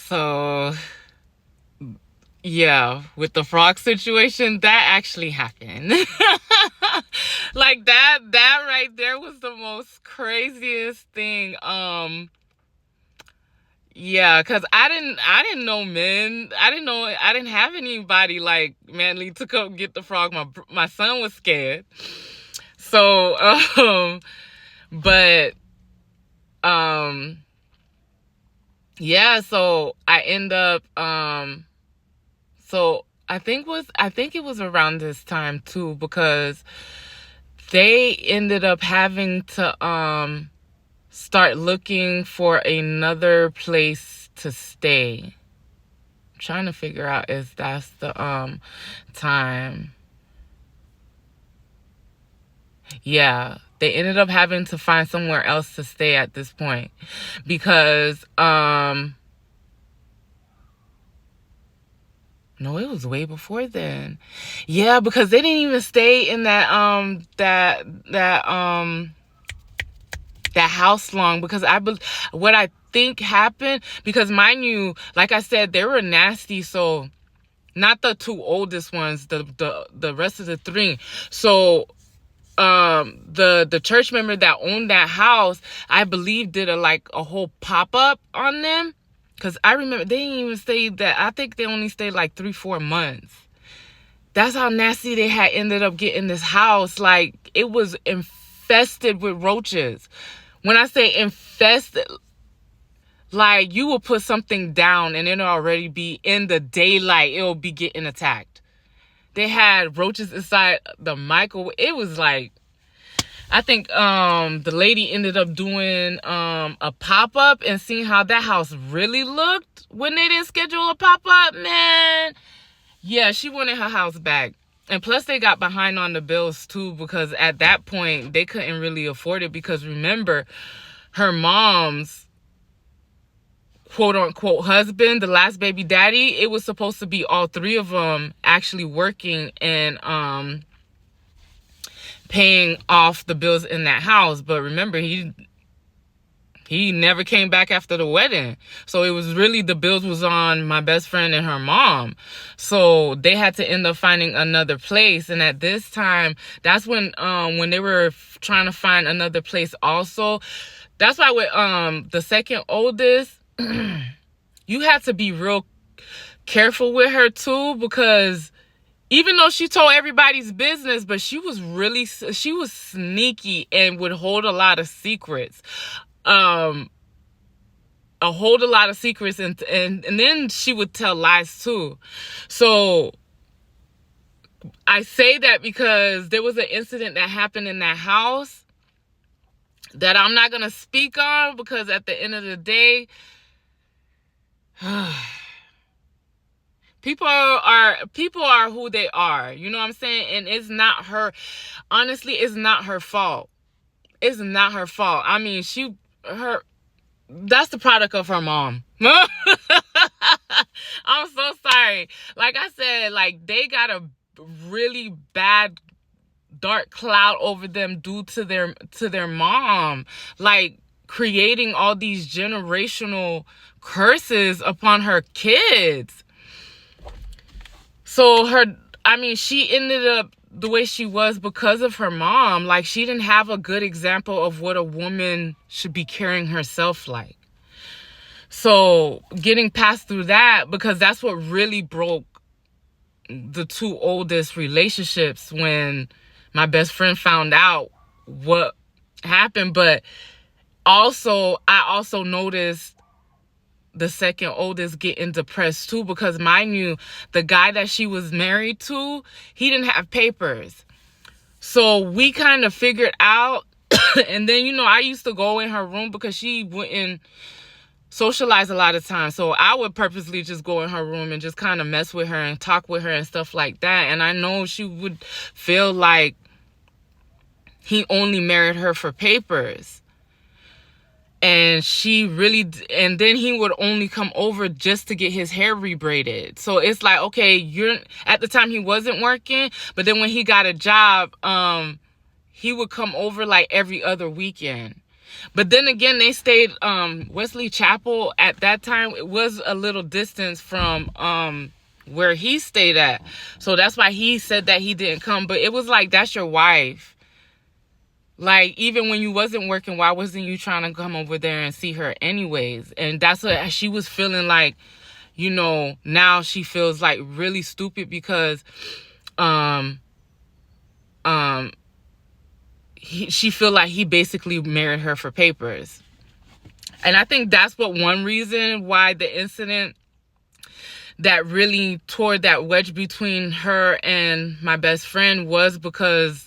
So yeah, with the frog situation, that actually happened. Like that right there was the most craziest thing. Yeah, cause I didn't know men. I didn't have anybody like manly to come get the frog. My son was scared. So but um yeah, so I end up so I think it was around this time too, because they ended up having to start looking for another place to stay. I'm trying to figure out if that's the time. Yeah, they ended up having to find somewhere else to stay at this point, because no, it was way before then. Yeah, because they didn't even stay in that house long, because what I think happened, because mind you, like I said, they were nasty. So not the two oldest ones, the rest of the three. So the church member that owned that house, I believe, did a whole pop-up on them, because I remember they didn't even stay that. I think they only stayed like 3-4 months. That's how nasty they had ended up getting this house. Like, it was infested with roaches. When I say infested, like, you will put something down and it'll already be in the daylight. It'll be getting attacked. They had roaches inside the microwave. It was like, I think the lady ended up doing a pop-up and seeing how that house really looked when they didn't schedule a pop-up. Man, yeah, she wanted her house back. And plus they got behind on the bills too, because at that point they couldn't really afford it, because remember, her mom's quote unquote husband, the last baby daddy, it was supposed to be all three of them actually working and paying off the bills in that house. But remember, he never came back after the wedding. So it was really, the bills was on my best friend and her mom. So they had to end up finding another place. And at this time, that's when they were trying to find another place also. That's why with the second oldest, you had to be real careful with her too, because even though she told everybody's business, but she was sneaky and would hold a lot of secrets. Hold a lot of secrets, and then she would tell lies too. So I say that because there was an incident that happened in that house that I'm not gonna speak on, because at the end of the day, people are who they are. You know what I'm saying? And it's not her. Honestly, it's not her fault. It's not her fault. I mean, that's the product of her mom. I'm so sorry. Like I said, like, they got a really bad dark cloud over them due to their mom, like, creating all these generational curses upon her kids. So she ended up the way she was because of her mom. Like, she didn't have a good example of what a woman should be carrying herself like. So getting past through that, because that's what really broke the two oldest relationships, when my best friend found out what happened. But I also noticed the second oldest getting depressed too, because mind you, the guy that she was married to, he didn't have papers. So we kind of figured out and then, I used to go in her room because she wouldn't socialize a lot of times. So I would purposely just go in her room and just kind of mess with her and talk with her and stuff like that. And I know she would feel like he only married her for papers. And and then he would only come over just to get his hair rebraided. So it's like, okay, at the time he wasn't working, but then when he got a job, he would come over like every other weekend. But then again, they stayed, Wesley Chapel at that time, it was a little distance from where he stayed at. So that's why he said that he didn't come. But it was like, that's your wife. Like, even when you wasn't working, why wasn't you trying to come over there and see her anyways? And that's what she was feeling like, you know, now she feels like really stupid because she feel like he basically married her for papers. And I think that's what one reason why the incident that really tore that wedge between her and my best friend was, because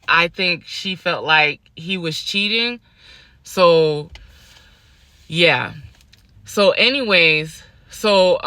I think she felt like he was cheating. So yeah. So anyways, so